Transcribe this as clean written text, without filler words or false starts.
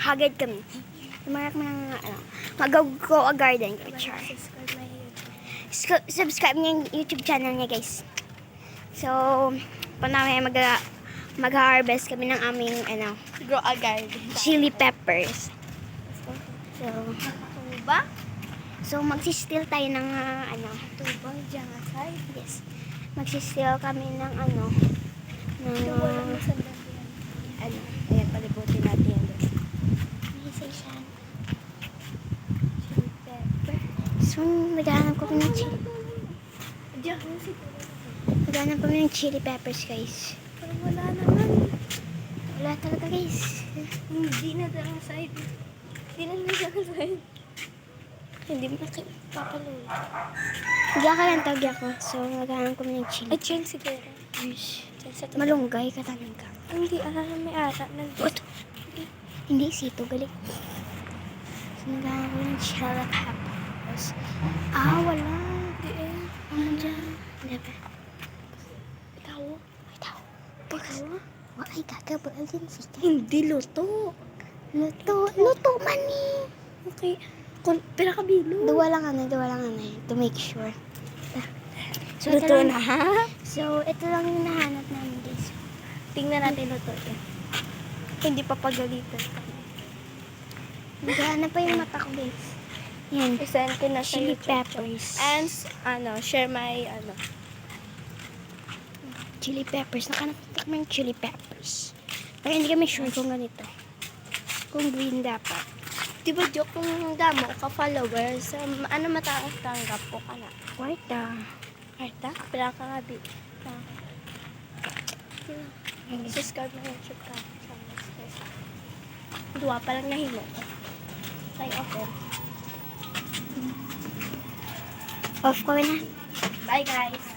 Hagad kami. Tumarak mo ng, mag-go a garden ko, char. Subscribe my YouTube. Subscribe niya yung YouTube channel niya, guys. So, panamaya mag-harvest kami ng aming, Grow a garden. chili peppers. So, Tuba? magsisteal tayo ng, Tuba, dyan nga side. yes. Magsisteal kami ng, ng, Walang masandan yan. ayan, palibutin natin yan doon. May siya. Chili pepper. So, naghahanap kami ng chili. Diyan nga siguro. Naghahanap kami ng chili peppers, guys. Parang wala naman. Wala talaga, guys. Hindi na dyan ang side. Hindi na dyan ang side. Hindi mo papaluin. Nagkakalantag ako. So, naghahanap kami ng chili. Ay, dyan siguro. Yes. Dyan sa tabi. Malunggay, katanin ka. Hindi, may ata. What? Hindi, sito, galing. So, naghahanap kami ng chili peppers. Wala. Hindi eh. Ano dyan? Never. Ikaw? Ito. Bukas. Ay, kakabaal din sika. Hindi, luto. Luto man eh. Okay. Pinakabilo. Duwa lang to make sure. So, Luto ito lang, na, ha? So, ito lang yung nahanap namin, guys. Tingnan natin luto yan. Hindi pa pagalitan. Naghahanap pa yung mata ko, guys. Yan. I-send ko na sa Chili YouTube. peppers. And, share my, Chili peppers. Nakanapunta kami ng chili peppers. Pero hindi kami sure kung ganito. Kung green dapat. di ba joke kung damo ka-followers, matatanggap ko ka na? Kwarta. Karta? Pinakakabi. Subscribe na YouTube ka. Duwa pa lang nahimo. Kay open. Off ko na. Bye guys!